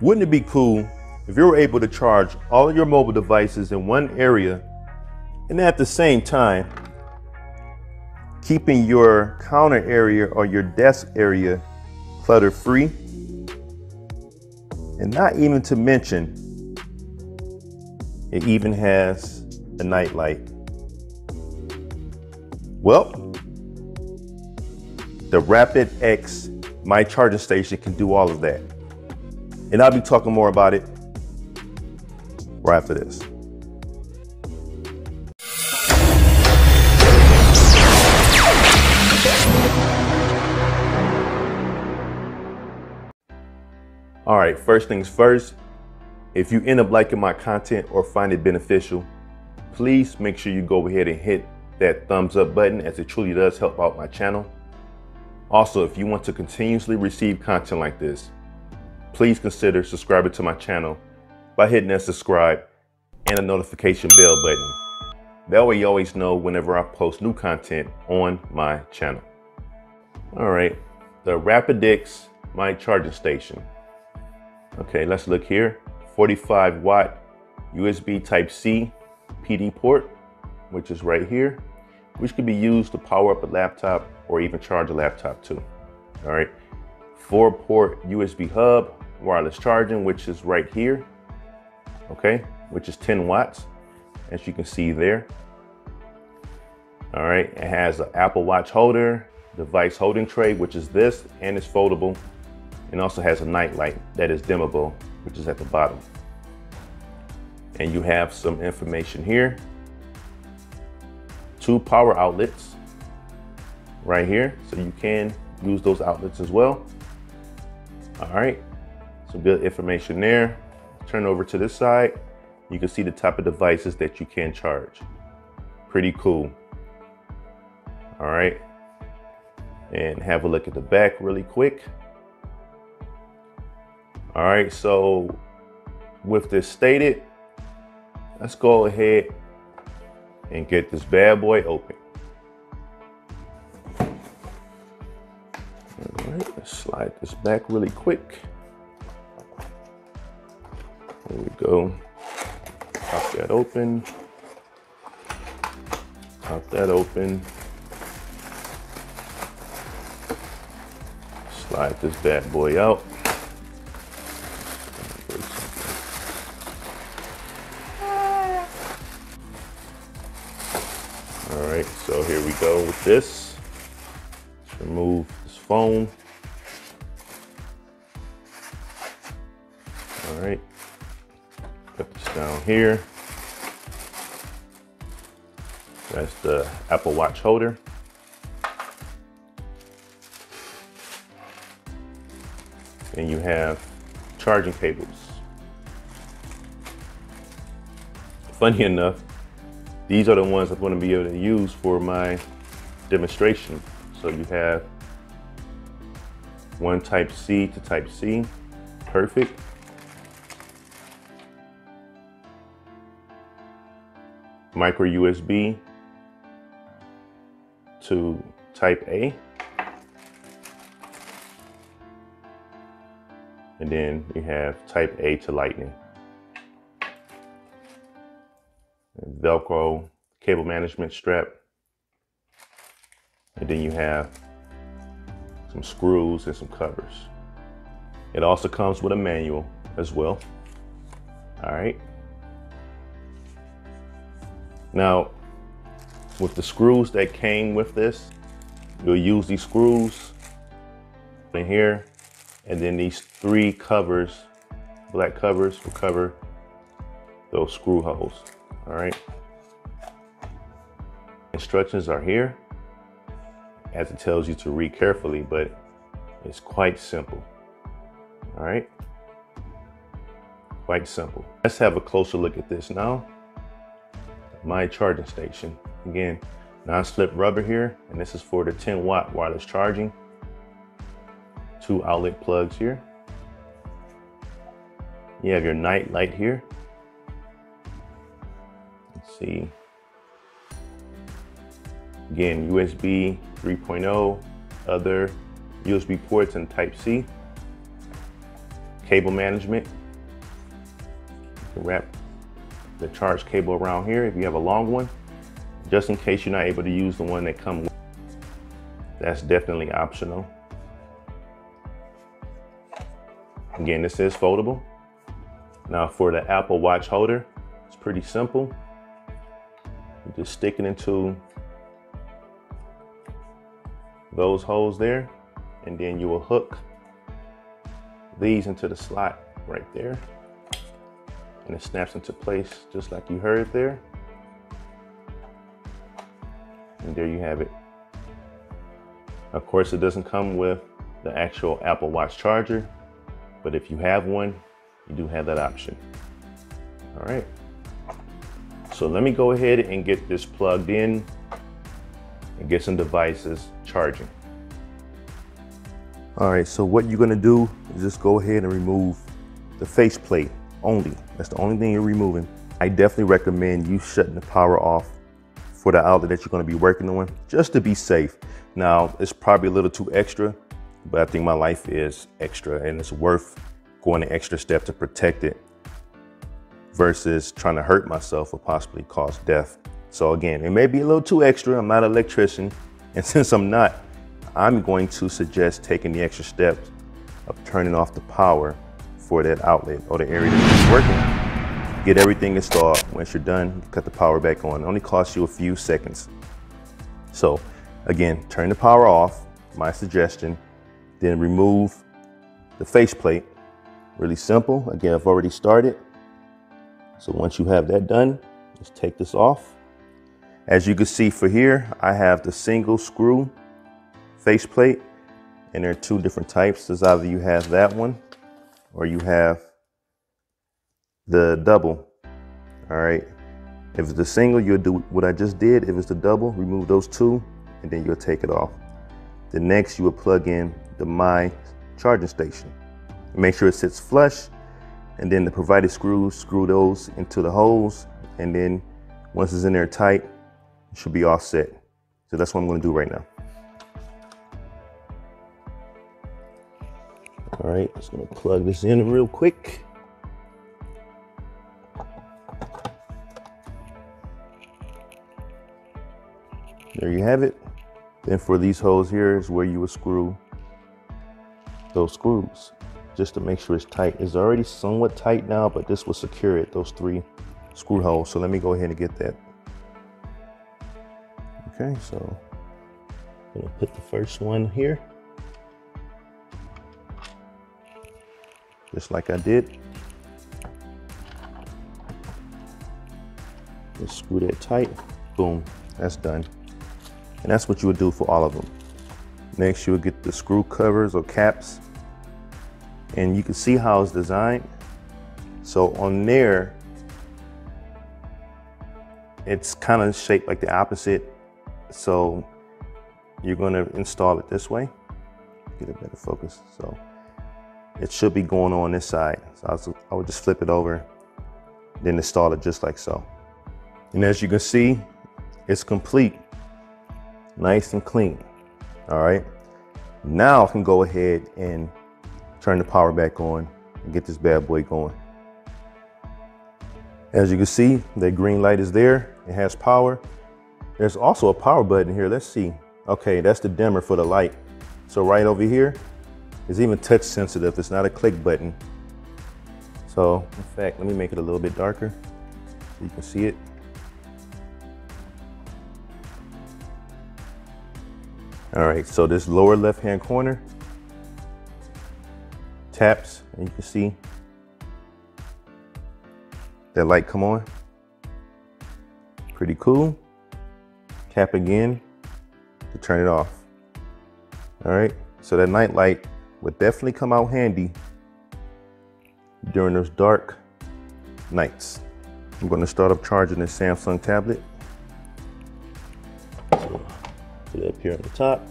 Wouldn't it be cool if you were able to charge all of your mobile devices in one area and at the same time keeping your counter area or your desk area clutter free? And not even to mention, it even has a night light. Well, the Rapidx MyCharging Station can do all of that. And I'll be talking more about it right after this. All right, first things first, if you end up liking my content or find it beneficial, please make sure you go ahead and hit that thumbs up button, as it truly does help out my channel. Also, if you want to continuously receive content like this, please consider subscribing to my channel by hitting that subscribe and the notification bell button. That way you always know whenever I post new content on my channel. All right, the Rapidx MyCharging Station. Okay, let's look here. 45 watt USB Type-C PD port, which is right here, which can be used to power up a laptop or even charge a laptop too. All right, 4-port USB hub, wireless charging, which is right here. Okay, which is 10 watts, as you can see there. All right, it has an Apple Watch holder, device holding tray, which is this, and it's foldable. And also has a night light that is dimmable, which is at the bottom. And you have some information here. 2 power outlets right here, so you can use those outlets as well. All right, some good information there. Turn over to this side. You can see the type of devices that you can charge. Pretty cool. All right, and have a look at the back really quick. All right, so with this stated, let's go ahead and get this bad boy open. All right, let's slide this back really quick. There we go. Pop that open. Pop that open. Slide this bad boy out. All right, so here we go with this. Let's remove this foam. All right, put this down here. That's the Apple Watch holder. And you have charging cables. Funny enough, these are the ones I'm going to be able to use for my demonstration. So you have one Type-C to Type-C, perfect. Micro USB to Type-A. And then you have Type-A to Lightning. Velcro cable management strap. And then you have some screws and some covers. It also comes with a manual as well. All right. Now, with the screws that came with this, you'll use these screws in here, and then these 3 covers, black covers, will cover those screw holes. All right. Instructions are here, as it tells you to read carefully, but it's quite simple. All right. Quite simple. Let's have a closer look at this now. MyCharging Station. Again, non-slip rubber here, and this is for the 10-watt wireless charging. 2 outlet plugs here. You have your night light here. Let's see. Again, USB 3.0, other USB ports and Type-C. cable management. You can wrap the charge cable around here if you have a long one, just in case you're not able to use the one that comes with. That's definitely optional. Again, this is foldable. Now for the Apple Watch holder, it's pretty simple. You just stick it into those holes there, and then you will hook these into the slot right there. And it snaps into place just like you heard there. And there you have it. Of course, it doesn't come with the actual Apple Watch charger, but if you have one, you do have that option. All right. So let me go ahead and get this plugged in and get some devices charging. All right, so what you're gonna do is just go ahead and remove the faceplate only. That's the only thing you're removing. I definitely recommend you shutting the power off for the outlet that you're gonna be working on, just to be safe. Now, it's probably a little too extra, but I think my life is extra and it's worth going the extra step to protect it versus trying to hurt myself or possibly cause death. So again, it may be a little too extra. I'm not an electrician. And since I'm not, I'm going to suggest taking the extra steps of turning off the power for that outlet or the area that you're working. Get everything installed. Once you're done, cut the power back on. It only costs you a few seconds. So again, turn the power off, my suggestion, then remove the faceplate. Really simple. Again, I've already started. So once you have that done, just take this off. As you can see for here, I have the single screw faceplate, and there are two different types. It's either you have that one or you have the double. All right. If it's the single, you'll do what I just did. If it's the double, remove those two, and then you'll take it off. The next, you will plug in the MyCharging Station. Make sure it sits flush, and then the provided screws, screw those into the holes, and then once it's in there tight, it should be all set. So that's what I'm going to do right now. All right, just going to plug this in real quick. There you have it. Then for these holes here is where you would screw those screws, just to make sure it's tight. It's already somewhat tight now, but this will secure it, those 3 screw holes. So let me go ahead and get that. Okay, so I'm gonna put the first one here, just like I did. Just screw that tight, boom, that's done. And that's what you would do for all of them. Next, you would get the screw covers or caps, and you can see how it's designed. So on there, it's kind of shaped like the opposite. So you're going to install it this way. Get a better focus. So it should be going on this side. So I would just flip it over, then install it just like so. And as you can see, it's complete, nice and clean. All right. Now I can go ahead and turn the power back on and get this bad boy going. As you can see, the green light is there. It has power. There's also a power button here. Let's see. Okay, that's the dimmer for the light. So right over here is even touch sensitive. It's not a click button. So in fact, let me make it a little bit darker so you can see it. All right, so this lower left-hand corner taps, and you can see that light come on. Pretty cool. Tap again to turn it off. All right, so that night light would definitely come out handy during those dark nights. I'm going to start up charging this Samsung tablet. So put it up here on the top,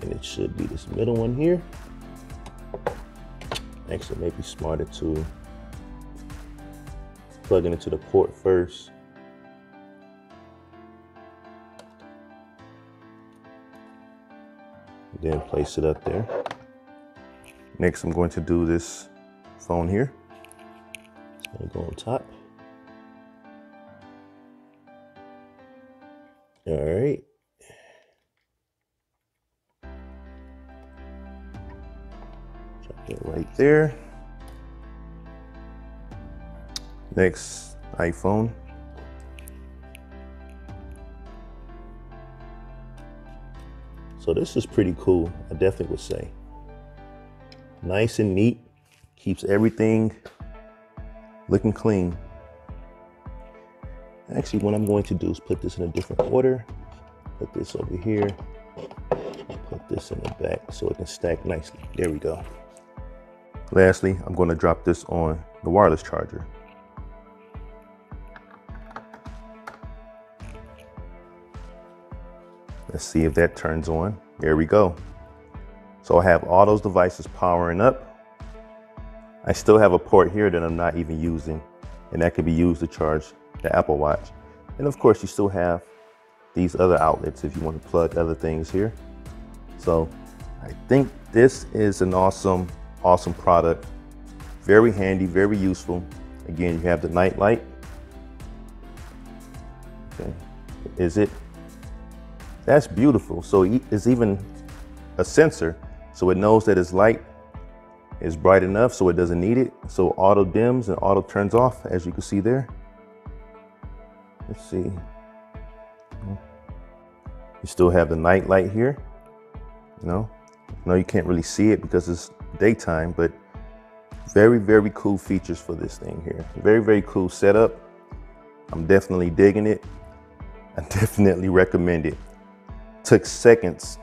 and it should be this middle one here. Actually, it may be smarter to plug it into the port first. Then place it up there. Next, I'm going to do this phone here. It's going to go on top. All right. Drop that right there. Next, iPhone. So this is pretty cool, I definitely would say. Nice and neat, keeps everything looking clean. Actually, what I'm going to do is put this in a different order. Put this over here, put this in the back so it can stack nicely. There we go. Lastly, I'm going to drop this on the wireless charger. Let's see if that turns on. There we go. So I have all those devices powering up. I still have a port here that I'm not even using, and that can be used to charge the Apple Watch. And of course, you still have these other outlets if you want to plug other things here. So I think this is an awesome product. Very handy, very useful. Again, you have the night light. Okay, is it? That's beautiful. So it's even a sensor, so it knows that its light is bright enough so it doesn't need it. So auto dims and auto turns off, as you can see there. Let's see. You still have the night light here. No, you can't really see it because it's daytime, but very, very cool features for this thing here. Very, very cool setup. I'm definitely digging it. I definitely recommend it. Took seconds.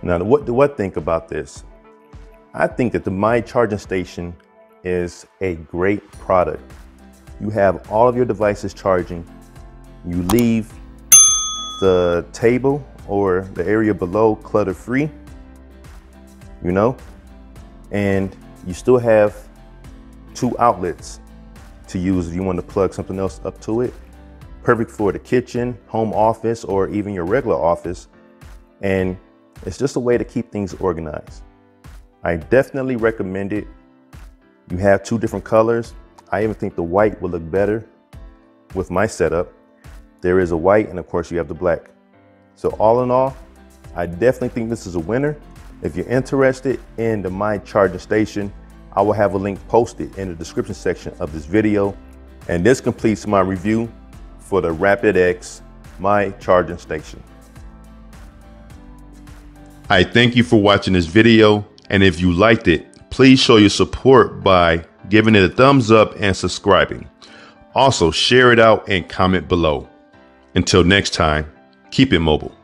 Now, what do I think about this? I think that the MyCharging Station is a great product. You have all of your devices charging. You leave the table or the area below clutter free, and you still have 2 outlets to use if you want to plug something else up to it. Perfect for the kitchen, home office, or even your regular office. And it's just a way to keep things organized. I definitely recommend it. You have 2 different colors. I even think the white will look better with my setup. There is a white, and of course you have the black. So all in all, I definitely think this is a winner. If you're interested in the MyCharging Station, I will have a link posted in the description section of this video. And this completes my review for the Rapidx MyCharging Station. I thank you for watching this video, and if you liked it, please show your support by giving it a thumbs up and subscribing. Also, share it out and comment below. Until next time, keep it mobile.